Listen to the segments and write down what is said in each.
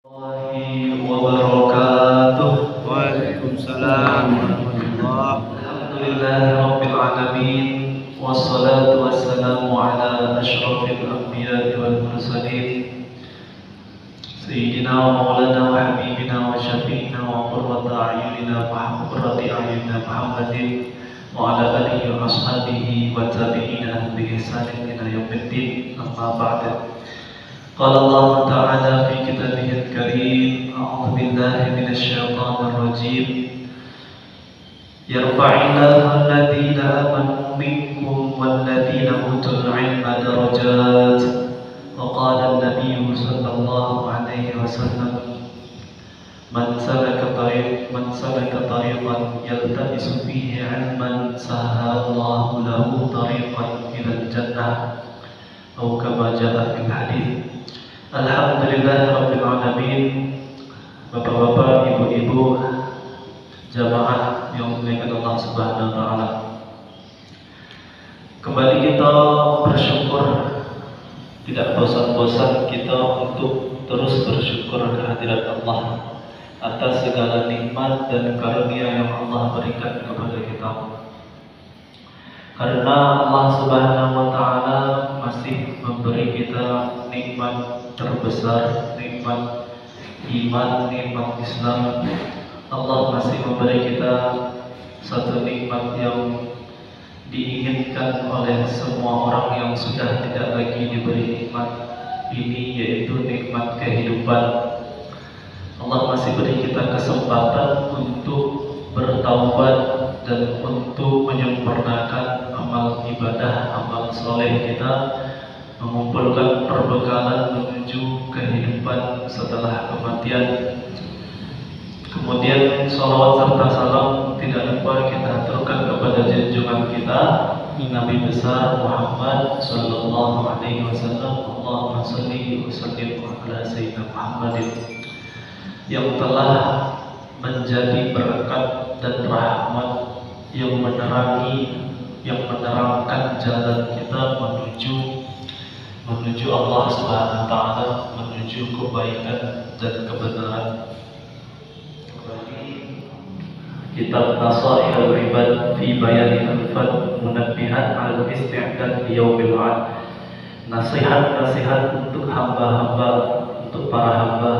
Warahmatullahi wabarakatuh. Waalaikumsalam warahmatullah. Alhamdulillahi rabbil alamin. Wassalatu wassalamu ala asyrafil anbiya'i wal mursalin Sayyidina wa maulana wa habibina wa syafi'ina wa qurrata a'yunina Muhammadin wa ala alihi wa ashabihi wa tabi'ina bi ihsanin ila yaumiddin. Amma ba'du. قال الله تعالى في كتابه الكريم: أعوذ بالله من الشيطان الرجيم يرفع الله الذين آمنوا منكم والذين أوتوا العلم درجات وقال النبي صلى الله عليه وسلم من سلك طريقا يلتمس فيه علما سهل الله له طريقا إلى الجنة أو كما جاء في الحديث. Alhamdulillah rabbil alamin. Bapak-bapak, ibu-ibu, jamaah yang dimuliakan Allah Subhanahu wa taala. Kembali kita bersyukur, tidak bosan-bosan kita untuk terus bersyukur kehadirat Allah atas segala nikmat dan karunia yang Allah berikan kepada kita. Karena Allah Subhanahu wa taala masih memberi kita nikmat terbesar, nikmat iman, nikmat Islam. Allah masih memberi kita satu nikmat yang diinginkan oleh semua orang yang sudah tidak lagi diberi nikmat ini, yaitu nikmat kehidupan. Allah masih beri kita kesempatan untuk bertaubat dan untuk menyempurnakan amal ibadah, amal soleh kita, mengumpulkan perbekalan menuju kehidupan setelah kematian. Kemudian salawat serta salam tidak lupa kita aturkan kepada junjungan kita Nabi besar Muhammad sallallahu alaihi wasallam. Allahumma shalli wa sallim ala sayyidina Muhammadin, yang telah menjadi berkat dan rahmat yang menerangkan jalan kita menuju Allah Subhanahu wa taala, menuju kebaikan dan kebenaran. Kitab Nasaih al-Ibad fi Bayan al-Fad Munabbihat al-Isti'dad li Yaumil 'Ad. Nasihat-nasihat untuk hamba-hamba, untuk para hamba.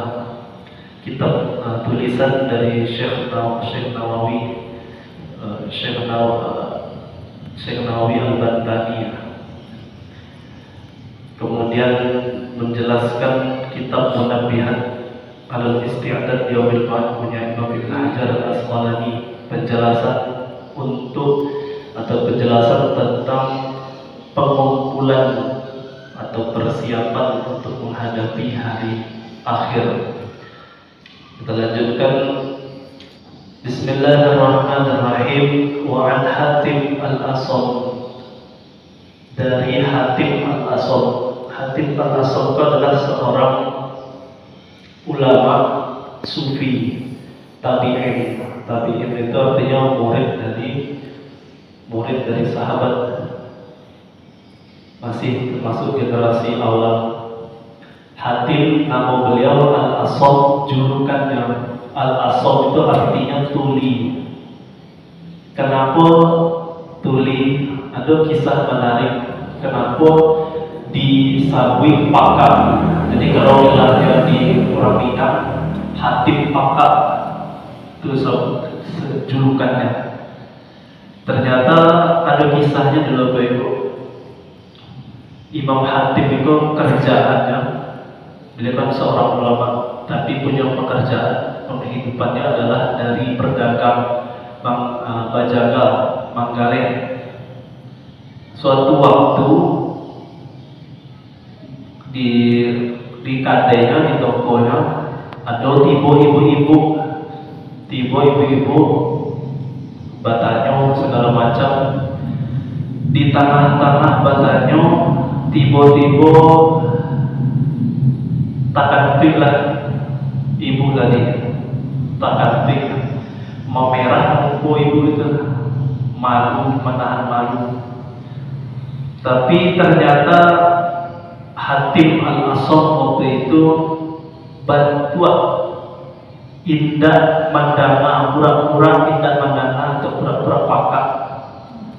Kitab tulisan dari Syekh Nawawi al-Bantani. Kemudian menjelaskan kitab Munabbihat al-Isti'dad li Yaumil 'Ad punya Ibnu Hajar al-Asqalani, penjelasan tentang pengumpulan atau persiapan untuk menghadapi hari akhir. Kita lanjutkan. Bismillahirrahmanirrahim. Wa an Hatim al-Asam, dari Hatim al-Asam. Hatim al-Asam adalah seorang ulama sufi tabi'in. Tabi'in itu artinya murid dari sahabat, masih termasuk generasi awal. Hatim, nama beliau al-Asam, julukannya al-Asam itu artinya tuli. Kenapa tuli? Ada kisah menarik kenapa disabui pakar. Jadi kalau wilayah di Purabika, Hatim pakar itu julukannya. Ternyata ada kisahnya dulu, Bapak Ibu. Imam Hatim itu kerjaannya, beliau kan seorang ulama, tapi punya pekerjaan, penghidupannya adalah dari berdagang bajaga, manggaleng. Suatu waktu di kadenya, di tokonya, ada tiba ibu-ibu batanya segala macam. Di tengah-tengah batanya tiba-tiba takantik lah ibu tadi, takantik memerah muka ibu itu, malu, menahan malu. Tapi ternyata Hatim al-Asam waktu itu bantuan indah mandana pura-pura indah mandana atau pura-pura pakak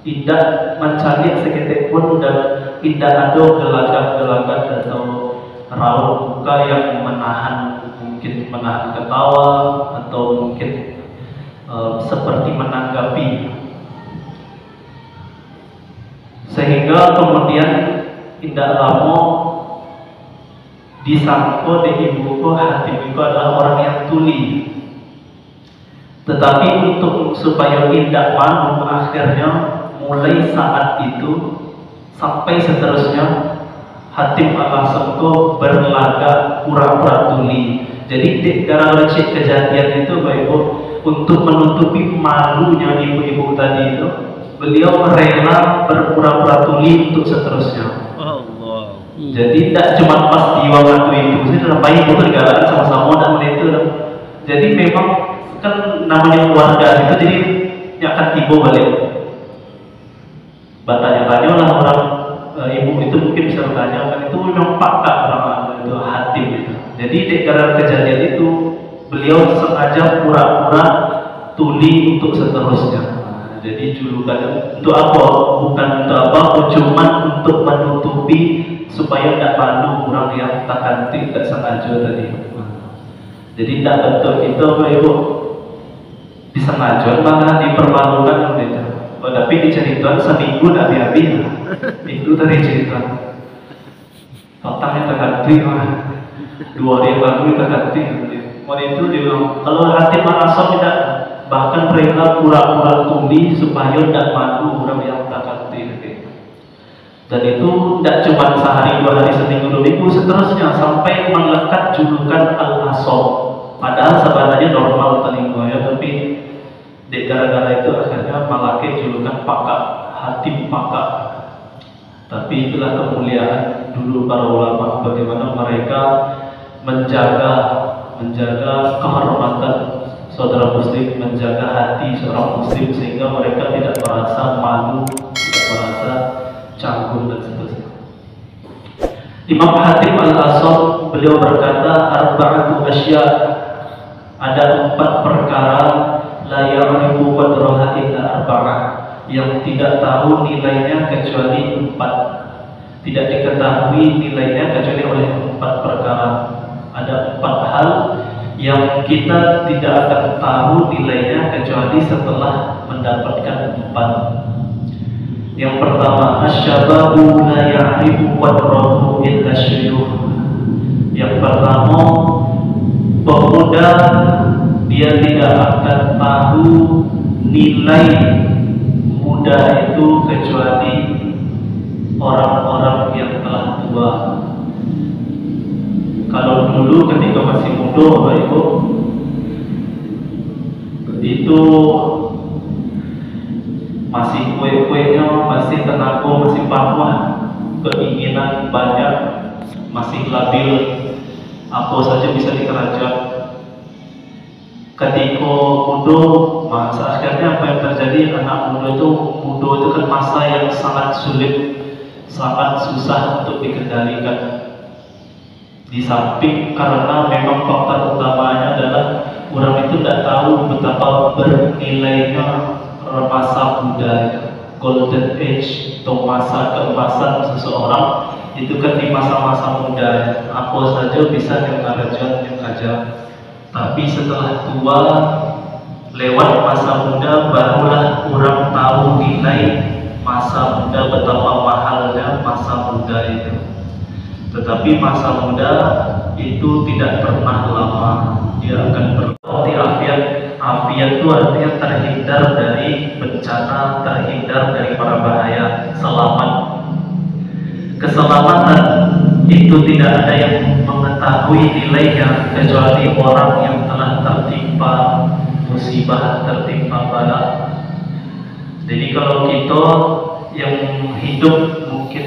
indah mencari seketik pun dan indah ada gelagat-gelagat atau raut muka yang mungkin menahan ketawa atau mungkin seperti menanggapi, sehingga kemudian tidak lama disangka di ibuku hati ibu adalah orang yang tuli. Tetapi untuk supaya tidak malu, akhirnya mulai saat itu sampai seterusnya Hatim Al-Asam berlagak pura-pura tuli. Jadi karena recit kejadian itu Bapak Ibu, untuk menutupi malunya ibu-ibu tadi itu, beliau rela berpura-pura tuli untuk seterusnya. Allah. Jadi tidak cuma pas di waktu itu, sih dalam bayi itu digalakan sama-sama dan itu. Jadi memang kan namanya keluarga itu, jadi yang akan tiba balik. Bertanya-tanya lah orang ibu itu mungkin bisa bertanya kan itu memang pakak orang itu Hatim itu. Jadi karena kejadian itu beliau sengaja pura-pura tuli untuk seterusnya. Jadi julukan untuk apa? Bukan untuk apa? Cuma untuk menutupi supaya tidak malu orang yang tak kantik, tak sengaja tadi. Jadi tidak betul itu Bapak Ibu disengaja malah dipermalukan gitu. Tapi diceritakan seminggu tidak habis. Itu tadi cerita. Totalnya tak kantik lah. 2 hari lalu tak kantik. Waktu itu dia bilang kalau Hatim Al-Asam tidak bahkan mereka pura-pura tuli supaya tidak malu orang yang tak kantik. Dan itu tidak cuma sehari, 2 hari, seminggu, 2 minggu, seterusnya sampai melekat julukan Al-Asam. Padahal sebenarnya normal telinggonya, tapi gara-gara itu akhirnya memakai julukan pakak, Hatim pakak. Tapi itulah kemuliaan dulu para ulama, bagaimana mereka menjaga kehormatan saudara muslim, menjaga hati seorang muslim sehingga mereka tidak merasa malu, tidak merasa canggung dan seterusnya. Imam Hatim Al-Asam beliau berkata, arba'atu asya, ada 4 perkara la ya'rifu qadraha illa arba'ah, yang tidak tahu nilainya kecuali 4, tidak diketahui nilainya kecuali oleh 4 perkara. Ada 4 hal yang kita tidak akan tahu nilainya kecuali setelah mendapatkan 4. Yang pertama, asyababu la ya'rifu qadrahu illa syuyukh. Yang pertama, pemuda dia tidak akan tahu nilai muda itu kecuali orang-orang yang telah tua. Kalau dulu ketika masih muda Bapak Ibu itu masih kue-kuenya, masih tenaga, masih pahwah, keinginan banyak, masih labil, apa saja bisa dikerajak. Ketika muda, masa akhirnya apa yang terjadi? Anak muda itu kan masa yang sangat sulit, sangat susah untuk dikendalikan. Di samping karena memang faktor utamanya adalah orang itu tidak tahu betapa bernilainya masa muda, golden age atau masa keemasan seseorang itu kan di masa-masa muda, apa saja bisa yang aja. Tapi setelah tua, lewat masa muda, barulah orang tahu nilai masa muda, betapa mahalnya masa muda itu. Tetapi masa muda itu tidak pernah lama, dia akan berarti afiat itu artinya terhindar dari bencana, terhindar dari para bahaya, selamat. Keselamatan itu tidak ada yang mengetahui nilainya kecuali orang yang telah tertimpa musibah, tertimpa bala. Jadi kalau kita yang hidup mungkin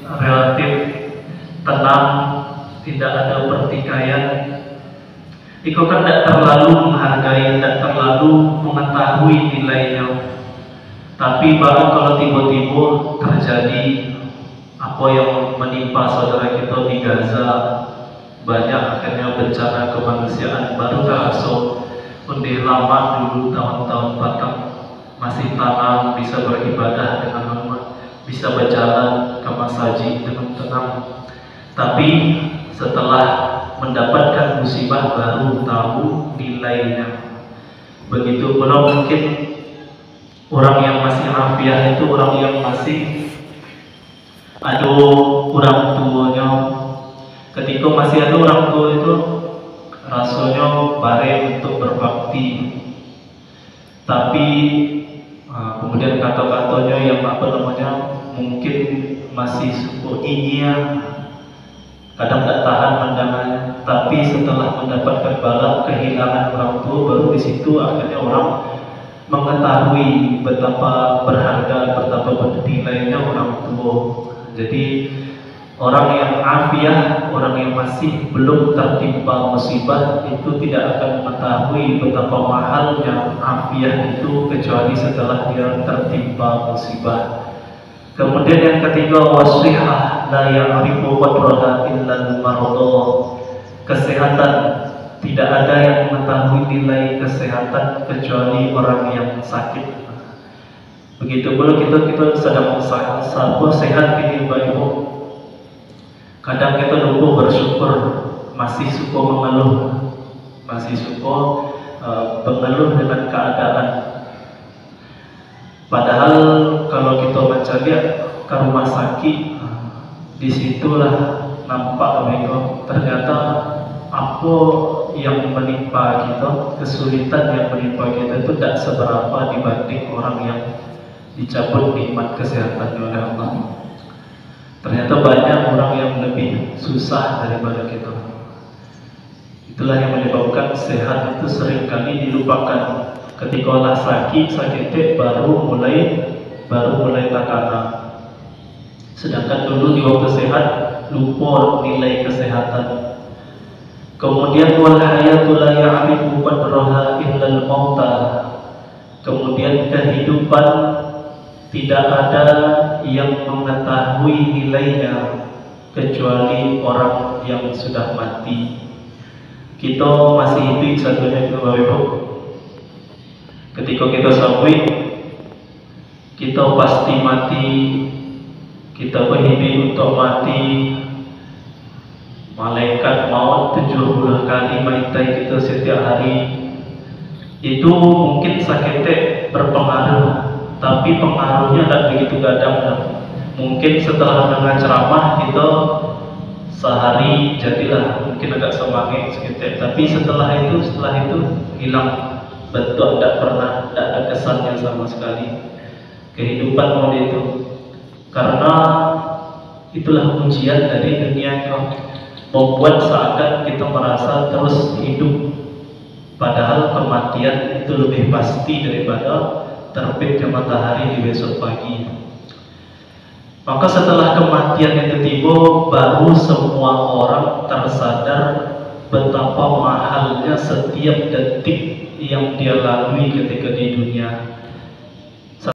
relatif tenang, tidak ada pertikaian, itu kan tidak terlalu menghargai, tidak terlalu mengetahui nilainya. Tapi baru kalau tiba-tiba terjadi apa yang menimpa saudara kita di Gaza, banyak akhirnya bencana kemanusiaan baru terasa undi lama dulu tahun-tahun batang masih tanam, bisa beribadah dengan hormat, bisa berjalan ke masjid dengan tenang. Tapi setelah mendapatkan musibah baru tahu nilainya. Begitu pula mungkin orang yang masih afiah itu orang yang masih ada orang tuanya. Ketika masih ada orang tua itu rasanya bare untuk berbakti. Tapi kemudian kata-katanya yang mungkin masih suku inya, kadang tak tahan pandangannya. Tapi setelah mendapatkan bala kehilangan orang tua, baru di situ akhirnya orang mengetahui betapa berharga, betapa bernilainya orang tua. Jadi orang yang afiah, orang yang masih belum tertimpa musibah itu tidak akan mengetahui betapa mahalnya afiah itu kecuali setelah dia tertimpa musibah. Kemudian yang ketiga, wasihah la ya'rifu qadraha illa al-marada. Kesehatan, tidak ada yang mengetahui nilai kesehatan kecuali orang yang sakit. Begitu pula kita sedang sehat ini Bapak Ibu. Kadang kita lupa bersyukur, masih suka mengeluh, masih suka mengeluh dengan keadaan. Padahal kalau kita mencari ke rumah sakit, disitulah nampak mereka ternyata apa yang menimpa kita, kesulitan yang menimpa kita itu tidak seberapa dibanding orang yang dicabut nikmat kesehatan oleh Allah. Ternyata banyak orang yang lebih susah daripada kita. Itulah yang menyebabkan sehat itu seringkali dilupakan. Ketika lah sakit baru mulai takana. Sedangkan dulu di waktu sehat lupa nilai kesehatan. Kemudian wal hayatu la ya'rifu qadraha illa al-mauta. Kemudian kehidupan tidak ada yang mengetahui nilainya kecuali orang yang sudah mati. Kita masih hidup satunya itu Bapak Ibu. Ketika kita sampai, kita pasti mati. Kita berhidup untuk mati. Malaikat maut 70 kali maitai kita setiap hari. Itu mungkin sakitnya berpengaruh, tapi pengaruhnya tidak begitu gadang. Mungkin setelah dengar ceramah kita sehari jadilah mungkin agak semangat sedikit, tapi setelah itu hilang, bentuk tidak ada kesannya sama sekali kehidupan mode itu. Karena itulah ujian dari dunia itu, membuat seakan kita merasa terus hidup, padahal kematian itu lebih pasti daripada terbitnya matahari di besok pagi. Maka setelah kematian itu tiba, baru semua orang tersadar betapa mahalnya setiap detik yang dia lalui ketika di dunia.